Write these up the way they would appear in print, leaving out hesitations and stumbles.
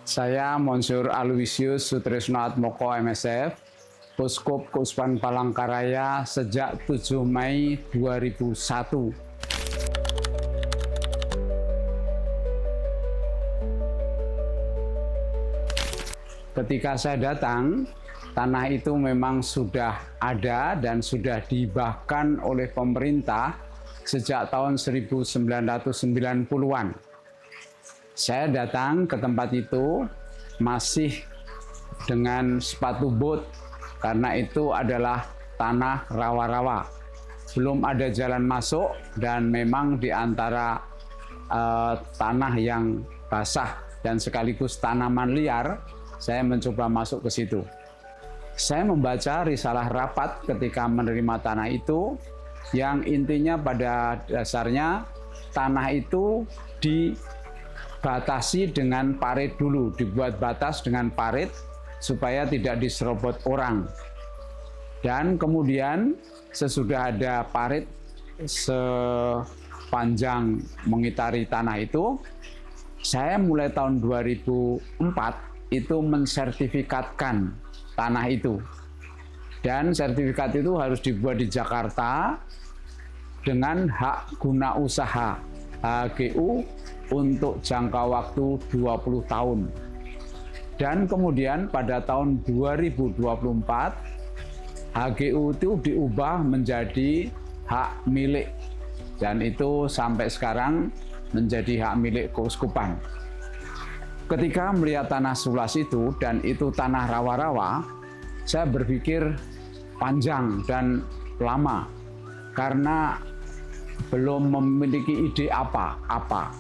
Saya Monsiur Aloysius Sutrisno Atmoko MSF, Uskup Keuskupan Palangkaraya sejak 7 Mei 2001. Ketika saya datang, tanah itu memang sudah ada dan sudah dihibahkan oleh pemerintah sejak tahun 1990-an. Saya datang ke tempat itu masih dengan sepatu boot karena itu adalah tanah rawa-rawa. Belum ada jalan masuk dan memang di antara tanah yang basah dan sekaligus tanaman liar, saya mencoba masuk ke situ. Saya membaca risalah rapat ketika menerima tanah itu, yang intinya pada dasarnya tanah itu dibatasi dengan parit dulu, dibuat batas dengan parit supaya tidak diserobot orang. Dan kemudian sesudah ada parit sepanjang mengitari tanah itu, saya mulai tahun 2004 itu mensertifikatkan tanah itu. Dan sertifikat itu harus dibuat di Jakarta dengan hak guna usaha HGU untuk jangka waktu 20 tahun. Dan kemudian pada tahun 2024 HGU itu diubah menjadi hak milik, dan itu sampai sekarang menjadi hak milik keuskupan. Ketika melihat tanah seluas itu dan itu tanah rawa-rawa, saya berpikir panjang dan lama karena belum memiliki ide apa-apa.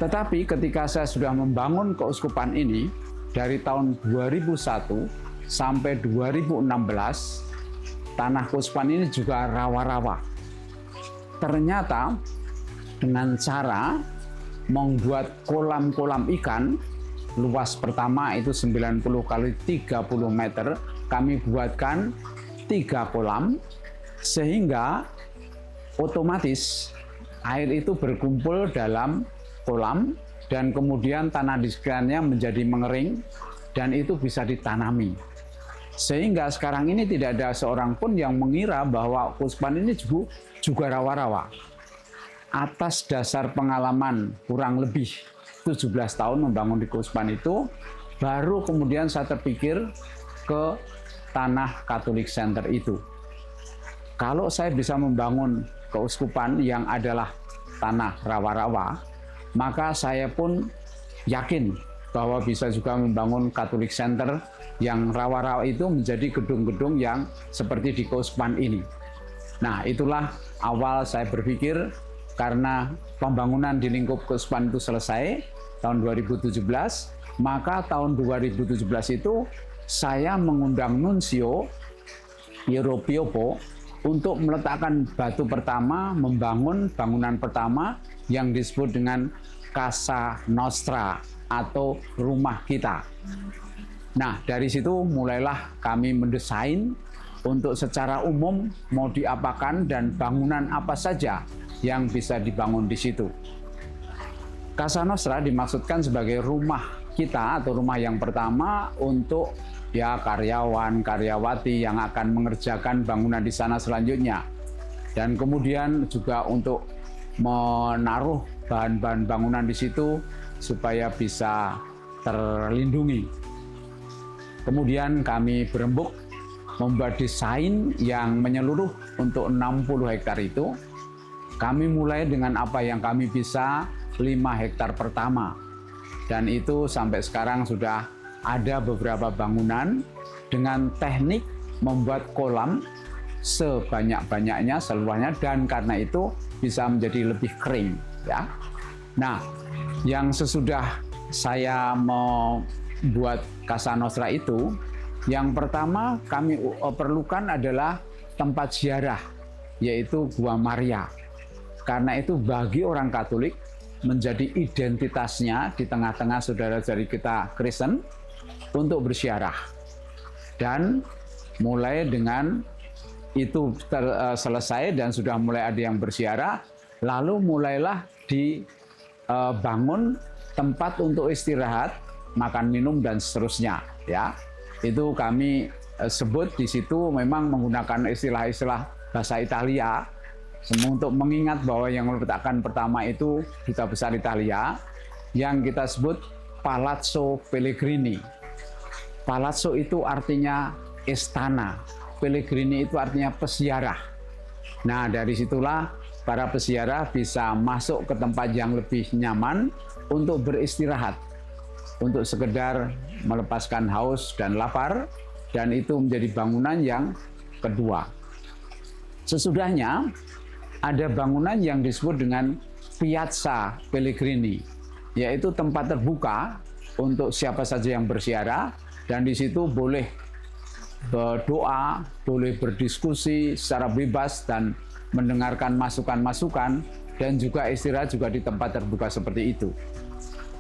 Tetapi ketika saya sudah membangun keuskupan ini dari tahun 2001 sampai 2016, tanah keuskupan ini juga rawa-rawa. Ternyata dengan cara membuat kolam-kolam ikan, luas pertama itu 90 kali 30 meter, kami buatkan 3 kolam, sehingga otomatis air itu berkumpul dalam kolam dan kemudian tanah di sekitarnya menjadi mengering dan itu bisa ditanami. Sehingga sekarang ini tidak ada seorang pun yang mengira bahwa keuskupan ini juga rawa-rawa. Atas dasar pengalaman kurang lebih 17 tahun membangun di keuskupan itu, baru kemudian saya terpikir ke tanah Catholic Center itu. Kalau saya bisa membangun keuskupan yang adalah tanah rawa-rawa, maka saya pun yakin bahwa bisa juga membangun Catholic Center yang rawa-rawa itu menjadi gedung-gedung yang seperti di keuskupan ini. Nah, itulah awal saya berpikir. Karena pembangunan di lingkup keuskupan itu selesai tahun 2017, maka tahun 2017 itu saya mengundang Nuncio Piero Piopo untuk meletakkan batu pertama, membangun bangunan pertama yang disebut dengan Casa Nostra atau rumah kita. Nah, dari situ mulailah kami mendesain untuk secara umum mau diapakan dan bangunan apa saja yang bisa dibangun di situ. Casa Nostra dimaksudkan sebagai rumah kita atau rumah yang pertama untuk karyawan, karyawati yang akan mengerjakan bangunan di sana selanjutnya. Dan kemudian juga untuk menaruh bahan-bahan bangunan di situ supaya bisa terlindungi. Kemudian kami berembuk membuat desain yang menyeluruh untuk 60 hektar itu. Kami mulai dengan apa yang kami bisa, 5 hektar pertama. Dan itu sampai sekarang sudah ada beberapa bangunan dengan teknik membuat kolam sebanyak-banyaknya, seluasnya, dan karena itu bisa menjadi lebih kering. Ya. Nah, yang sesudah saya membuat Casa Nostra itu, yang pertama kami perlukan adalah tempat ziarah, yaitu Gua Maria. Karena itu bagi orang Katolik menjadi identitasnya di tengah-tengah saudara-saudari kita Kristen untuk berziarah. Dan mulai dengan itu selesai dan sudah mulai ada yang berziarah, lalu mulailah dibangun tempat untuk istirahat makan minum dan seterusnya ya. Itu kami sebut di situ memang menggunakan istilah-istilah bahasa Italia untuk mengingat bahwa yang meletakkan pertama itu Duta Besar Italia yang kita sebut Palazzo Pellegrini. Palazzo itu artinya istana, Pellegrini itu artinya peziarah. Nah, dari situlah para peziarah bisa masuk ke tempat yang lebih nyaman untuk beristirahat, untuk sekedar melepaskan haus dan lapar, dan itu menjadi bangunan yang kedua. Sesudahnya ada bangunan yang disebut dengan Piazza Pellegrini, yaitu tempat terbuka untuk siapa saja yang berziarah, dan di situ boleh berdoa, boleh berdiskusi secara bebas dan mendengarkan masukan-masukan, dan juga istirahat juga di tempat terbuka seperti itu.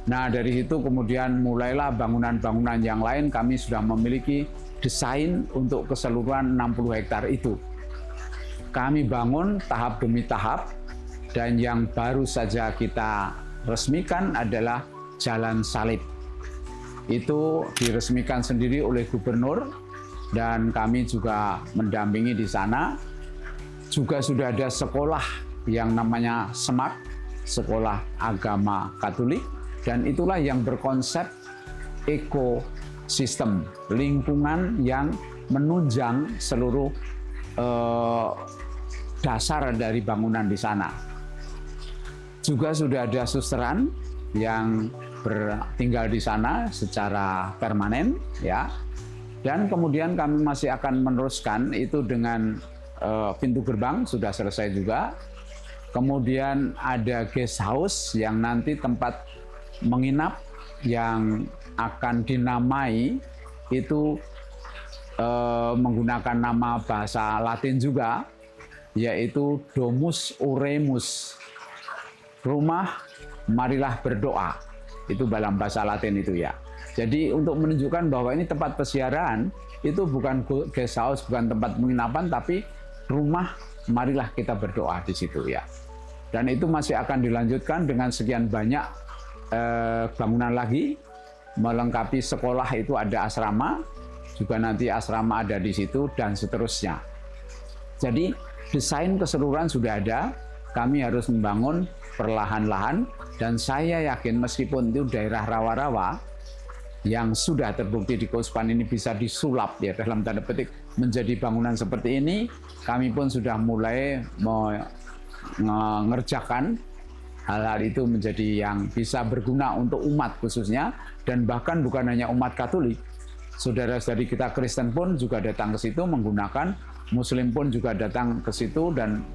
Nah, dari situ kemudian mulailah bangunan-bangunan yang lain. Kami sudah memiliki desain untuk keseluruhan 60 hektar itu. Kami bangun tahap demi tahap, dan yang baru saja kita resmikan adalah Jalan Salib. Itu diresmikan sendiri oleh gubernur, dan kami juga mendampingi di sana. Juga sudah ada sekolah yang namanya SMAK, Sekolah Agama Katolik, dan itulah yang berkonsep ekosistem, lingkungan yang menunjang seluruh dasar dari bangunan di sana. Juga sudah ada susteran yang tinggal di sana secara permanen ya. Dan kemudian kami masih akan meneruskan itu dengan pintu gerbang sudah selesai juga. Kemudian ada guest house yang nanti tempat menginap yang akan dinamai itu menggunakan nama bahasa Latin juga, yaitu Domus Oremus, rumah marilah berdoa. Itu dalam bahasa Latin itu ya. Jadi untuk menunjukkan bahwa ini tempat peziarahan, itu bukan guest house, bukan tempat penginapan, tapi rumah marilah kita berdoa di situ ya. Dan itu masih akan dilanjutkan dengan sekian banyak bangunan lagi, melengkapi sekolah itu ada asrama, juga nanti asrama ada di situ dan seterusnya. Jadi desain keseluruhan sudah ada, kami harus membangun perlahan-lahan, dan saya yakin meskipun itu daerah rawa-rawa yang sudah terbukti di Keuskupan ini bisa disulap ya dalam tanda petik menjadi bangunan seperti ini, kami pun sudah mulai mengerjakan hal-hal itu menjadi yang bisa berguna untuk umat khususnya, dan bahkan bukan hanya umat Katolik, saudara-saudari kita Kristen pun juga datang ke situ menggunakan, Muslim pun juga datang ke situ, dan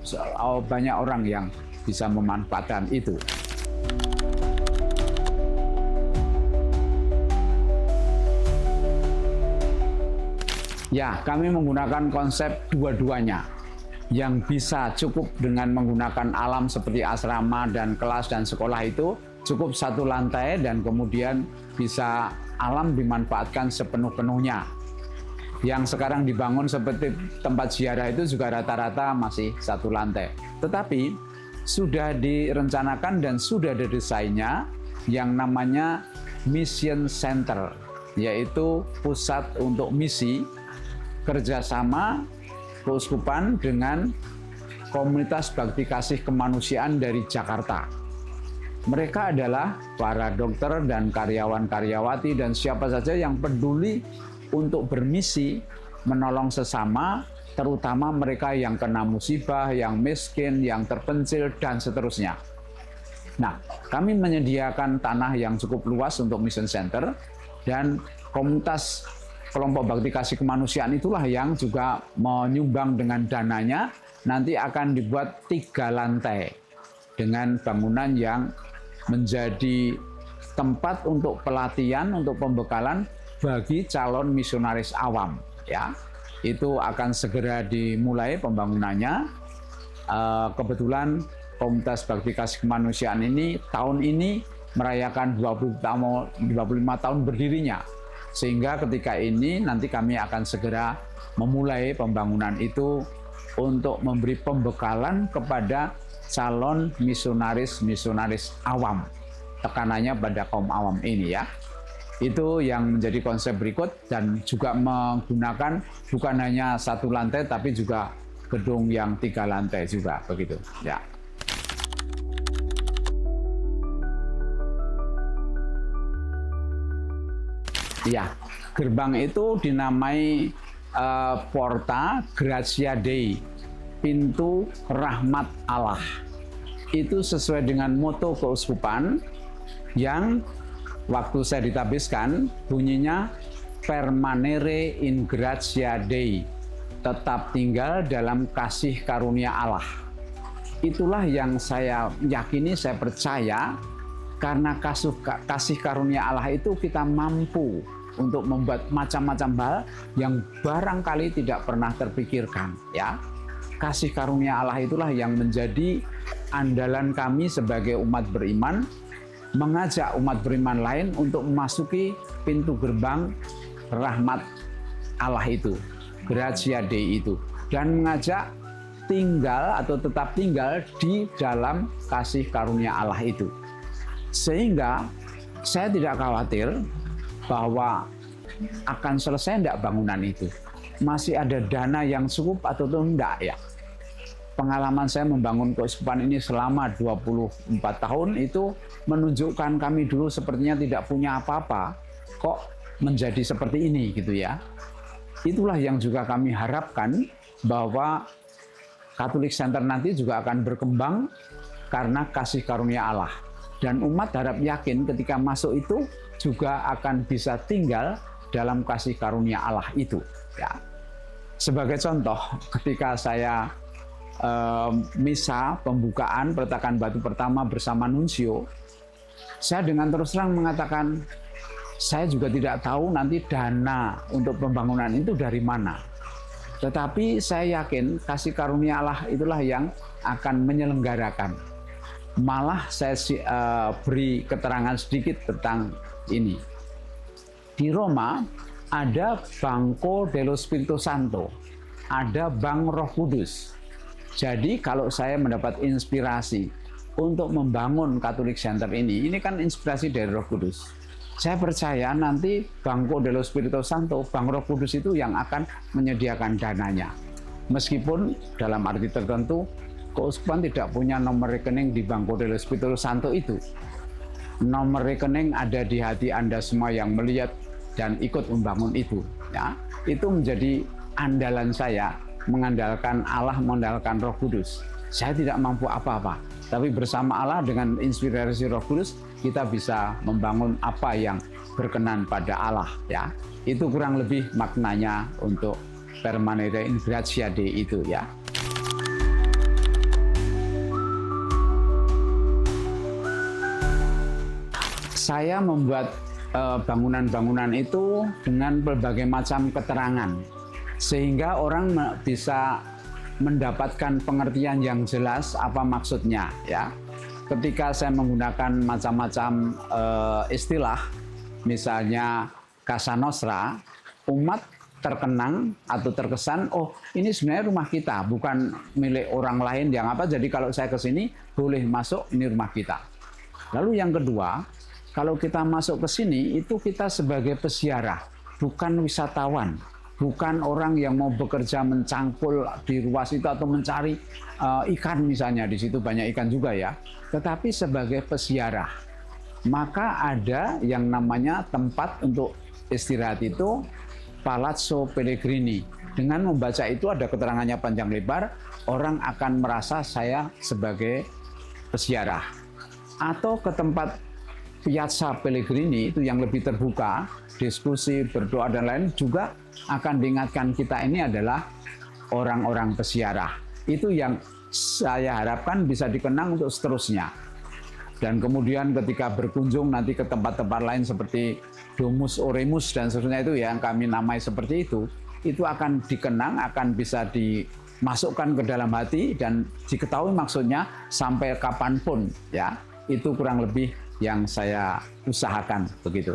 banyak orang yang bisa memanfaatkan itu. Ya, kami menggunakan konsep dua-duanya, yang bisa cukup dengan menggunakan alam seperti asrama dan kelas dan sekolah itu cukup satu lantai, dan kemudian bisa alam dimanfaatkan sepenuh-penuhnya. Yang sekarang dibangun seperti tempat ziarah itu juga rata-rata masih satu lantai. Tetapi sudah direncanakan dan sudah ada desainnya yang namanya Mission Center, yaitu pusat untuk misi kerjasama Keuskupan dengan komunitas bakti kasih kemanusiaan dari Jakarta. Mereka adalah para dokter dan karyawan-karyawati dan siapa saja yang peduli untuk bermisi menolong sesama, terutama mereka yang kena musibah, yang miskin, yang terpencil, dan seterusnya. Nah, kami menyediakan tanah yang cukup luas untuk Mission Center, dan komunitas kelompok bakti kasih kemanusiaan itulah yang juga menyumbang dengan dananya. Nanti akan dibuat 3 lantai dengan bangunan yang menjadi tempat untuk pelatihan, untuk pembekalan bagi calon misionaris awam ya. Itu akan segera dimulai pembangunannya. Kebetulan komunitas bakti kasih kemanusiaan ini tahun ini merayakan 25 tahun berdirinya, sehingga ketika ini nanti kami akan segera memulai pembangunan itu untuk memberi pembekalan kepada calon misionaris awam, tekanannya pada kaum awam ini ya. Itu yang menjadi konsep berikut, dan juga menggunakan bukan hanya 1 lantai tapi juga gedung yang 3 lantai juga begitu ya. Ya, gerbang itu dinamai Porta Gratia Dei, pintu rahmat Allah. Itu sesuai dengan moto keuskupan yang waktu saya ditabiskan bunyinya Permanere in Gratia Dei, tetap tinggal dalam kasih karunia Allah. Itulah yang saya yakini, saya percaya, karena kasih karunia Allah itu kita mampu untuk membuat macam-macam hal yang barangkali tidak pernah terpikirkan ya. Kasih karunia Allah itulah yang menjadi andalan kami sebagai umat beriman, mengajak umat beriman lain untuk memasuki pintu gerbang rahmat Allah itu, Gratia Dei itu, dan mengajak tinggal atau tetap tinggal di dalam kasih karunia Allah itu. Sehingga saya tidak khawatir bahwa akan selesai enggak bangunan itu, masih ada dana yang cukup atau enggak ya. Pengalaman saya membangun keuskupan ini selama 24 tahun itu menunjukkan kami dulu sepertinya tidak punya apa-apa, kok menjadi seperti ini gitu ya. Itulah yang juga kami harapkan, bahwa Catholic Center nanti juga akan berkembang karena kasih karunia Allah. Dan umat harap yakin ketika masuk itu juga akan bisa tinggal dalam kasih karunia Allah itu. Ya. Sebagai contoh, ketika saya misa pembukaan peletakan batu pertama bersama Nuncio, saya dengan terus terang mengatakan, saya juga tidak tahu nanti dana untuk pembangunan itu dari mana. Tetapi saya yakin kasih karunia Allah itulah yang akan menyelenggarakan. Malah saya beri keterangan sedikit tentang ini. Di Roma ada Banco dello Spirito Santo, ada Bank Roh Kudus. Jadi kalau saya mendapat inspirasi untuk membangun Catholic Center ini kan inspirasi dari Roh Kudus. Saya percaya nanti Banco dello Spirito Santo, Bank Roh Kudus itu yang akan menyediakan dananya. Meskipun dalam arti tertentu keuskupan tidak punya nomor rekening di Banco dello Spirito Santo itu. Nomor rekening ada di hati Anda semua yang melihat dan ikut membangun itu. Ya, itu menjadi andalan saya, mengandalkan Allah, mengandalkan Roh Kudus. Saya tidak mampu apa-apa, tapi bersama Allah dengan inspirasi Roh Kudus kita bisa membangun apa yang berkenan pada Allah. Ya, itu kurang lebih maknanya untuk Permanere in Gratia Dei itu ya. Saya membuat bangunan-bangunan itu dengan berbagai macam keterangan, sehingga orang bisa mendapatkan pengertian yang jelas apa maksudnya ya. Ketika saya menggunakan macam-macam istilah, misalnya Casa Nostra, umat terkenang atau terkesan, oh ini sebenarnya rumah kita, bukan milik orang lain yang apa, jadi kalau saya ke sini boleh masuk, ini rumah kita. Lalu yang kedua, kalau kita masuk ke sini, itu kita sebagai peziarah, bukan wisatawan, bukan orang yang mau bekerja mencangkul di ruas itu atau mencari ikan misalnya, di situ banyak ikan juga ya. Tetapi sebagai peziarah, maka ada yang namanya tempat untuk istirahat itu Palazzo Pellegrini. Dengan membaca itu ada keterangannya panjang lebar, orang akan merasa saya sebagai peziarah. Atau ke tempat Piazza Pellegrini itu yang lebih terbuka, diskusi, berdoa dan lain, juga akan diingatkan kita ini adalah orang-orang peziarah. Itu yang saya harapkan bisa dikenang untuk seterusnya. Dan kemudian ketika berkunjung nanti ke tempat-tempat lain seperti Domus Oremus dan seterusnya itu yang kami namai seperti itu akan dikenang, akan bisa dimasukkan ke dalam hati dan diketahui maksudnya sampai kapanpun ya. Itu kurang lebih yang saya usahakan begitu.